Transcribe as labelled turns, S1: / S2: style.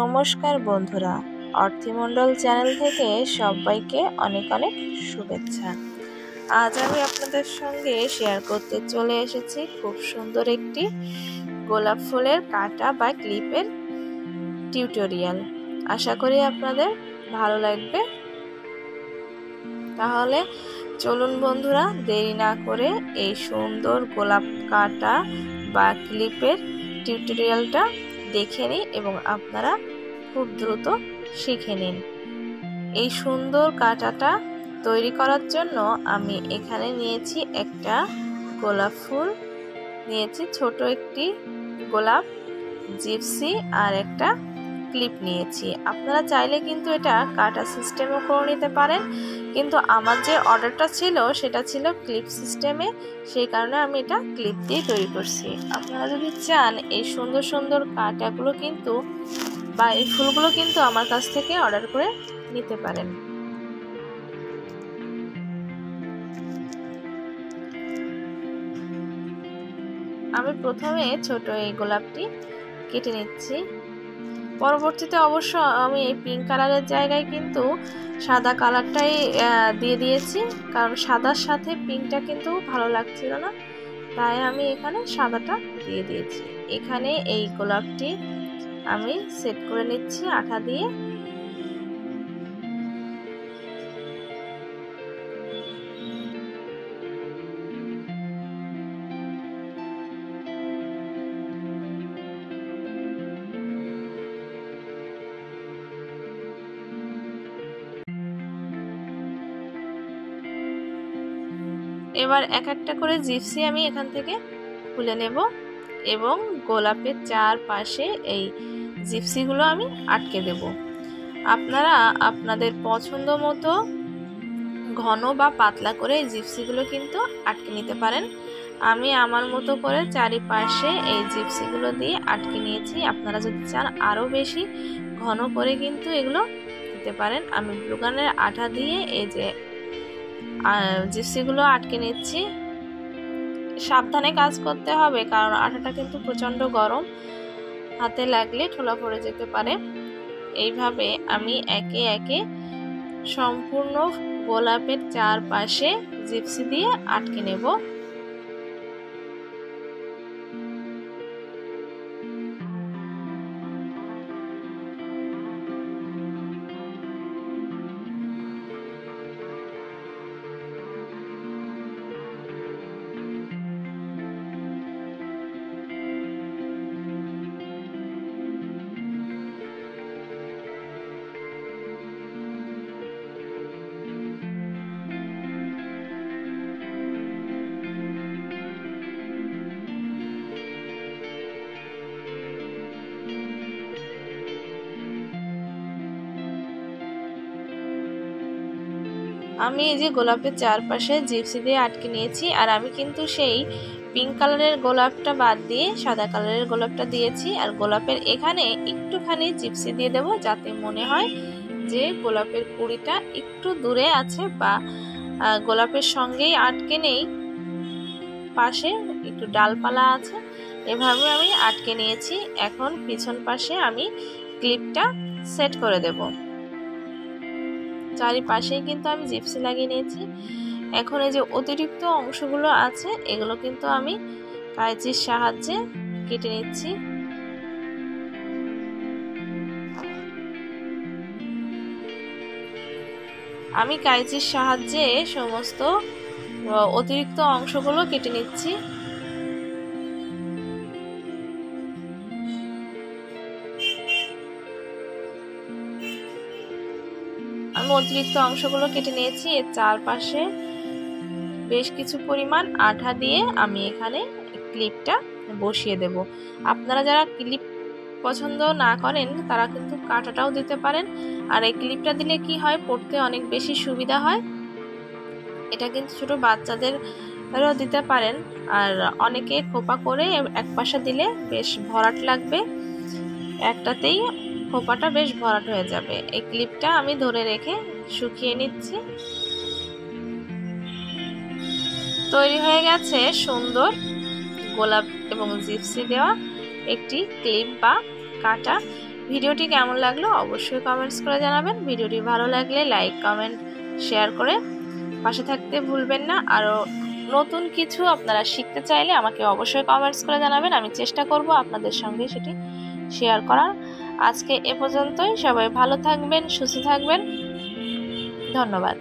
S1: নমস্কার বন্ধুরা, অর্থিমণ্ডল চ্যানেল থেকে সবাইকে অনেক অনেক শুভেচ্ছা। আজ আমি আপনাদের সঙ্গে শেয়ার করতে চলে এসেছি খুব সুন্দর একটি গোলাপ ফুলের কাটা বা ক্লিপের টিউটোরিয়াল। আশা করি আপনাদের ভালো লাগবে। তাহলে চলুন বন্ধুরা, দেরি না করে এই সুন্দর গোলাপ কাটা বা ক্লিপের টিউটোরিয়ালটা দেখে নিন এবং আপনারা খুব দ্রুত শিখে নিন। এই সুন্দর কাটাটা তৈরি করার জন্য আমি এখানে নিয়েছি একটা গোলাপ ফুল, নিয়েছি ছোট একটি গোলাপ, জিপসি আর একটা ক্লিপ নিয়েছি। আপনারা চাইলে কিন্তু এটা কাটা সিস্টেমও করে নিতে পারেন, কিন্তু আমার যে অর্ডারটা ছিল সেটা ছিল ক্লিপ সিস্টেমে, সেই কারণে আমি এটা ক্লিপ দিয়ে তৈরি করছি। আপনারা যদি চান এই সুন্দর সুন্দর কাটাগুলো কিন্তু বা এই ফুলগুলো কিন্তু আমার কাছ থেকে অর্ডার করে নিতে পারেন। আমি প্রথমে ছোট এই গোলাপটি কেটে নিচ্ছি। পরবর্তীতে অবশ্য আমি এই পিঙ্ক কালারের জায়গায় কিন্তু সাদা কালারটাই দিয়ে দিয়েছি, কারণ সাদার সাথে পিঙ্কটা কিন্তু ভালো লাগছিল না, তাই আমি এখানে সাদাটা দিয়ে দিয়েছি। এখানে এই গোলাপটি আমি সেট করে নিচ্ছি আঠা দিয়ে। এবার এক একটা করে জিপসি আমি এখান থেকে খুলে নেব এবং গোলাপের চারপাশে এই জিপসিগুলো আমি আটকে দেব। আপনারা আপনাদের পছন্দ মতো ঘন বা পাতলা করে এই জিপসিগুলো কিন্তু আটকে নিতে পারেন। আমি আমার মতো করে চারিপাশে এই জিপসিগুলো দিয়ে আটকে নিয়েছি। আপনারা যদি চান আরও বেশি ঘন করে কিন্তু এগুলো দিতে পারেন। আমি গ্লুগানের আঠা দিয়ে এই যে জিপসিগুলো আটকে নিচ্ছি। সাবধানে কাজ করতে হবে, কারণ আঠাটা কিন্তু প্রচণ্ড গরম, হাতে লাগলে ঠোলা পড়ে যেতে পারে। এইভাবে আমি একে একে সম্পূর্ণ গোলাপের চারপাশে জিপসি দিয়ে আটকে নেব। আমি এই যে গোলাপের চারপাশে জিপসি দিয়ে আটকে নিয়েছি, আর আমি কিন্তু সেই পিঙ্ক কালারের গোলাপটা বাদ দিয়ে সাদা কালারের গোলাপটা দিয়েছি। আর গোলাপের এখানে একটুখানি জিপসি দিয়ে দেব, যাতে মনে হয় যে গোলাপের কুড়িটা একটু দূরে আছে বা গোলাপের সঙ্গেই আটকে নেই, পাশে একটু ডালপালা আছে। এভাবে আমি আটকে নিয়েছি। এখন পিছন পাশে আমি ক্লিপটা সেট করে দেব। চারিপাশেই কিন্তু আমি জিপসি লাগিয়ে নিয়েছি। এখন এই যে অতিরিক্ত অংশগুলো আছে এগুলো কিন্তু আমি কাঁচির সাহায্যে কেটে নিচ্ছি। আমি কাঁচির সাহায্যে সমস্ত অতিরিক্ত অংশগুলো কেটে নিচ্ছি। আমি অতিরিক্ত অংশগুলো কেটে নিয়েছি। এর চারপাশে বেশ কিছু পরিমাণ আঠা দিয়ে আমি এখানে ক্লিপটা বসিয়ে দেব। আপনারা যারা ক্লিপ পছন্দ না করেন তারা কিন্তু কাঁটাটাও দিতে পারেন। আর এই ক্লিপটা দিলে কি হয়, পড়তে অনেক বেশি সুবিধা হয়। এটা কিন্তু ছোট বাচ্চাদেরও দিতে পারেন। আর অনেকে খোপা করে এক পাশে দিলে বেশ ভরাট লাগবে, একটাতেই খোপাটা বেশ ভরাট হয়ে যাবে। এই ক্লিপটা আমি ধরে রেখে শুকিয়ে নিচ্ছি। তৈরি হয়ে গেছে সুন্দর গোলাপ এবং জিপসি দেওয়া একটি ক্লিপ বা কাটা। ভিডিওটি কেমন লাগলো অবশ্যই কমেন্টস করে জানাবেন। ভিডিওটি ভালো লাগলে লাইক কমেন্ট শেয়ার করে পাশে থাকতে ভুলবেন না। আরও নতুন কিছু আপনারা শিখতে চাইলে আমাকে অবশ্যই কমেন্টস করে জানাবেন, আমি চেষ্টা করব আপনাদের সঙ্গে সেটি শেয়ার করার। আজকে এ পর্যন্তই। সবাই ভালো থাকবেন, সুস্থ থাকবেন। ধন্যবাদ।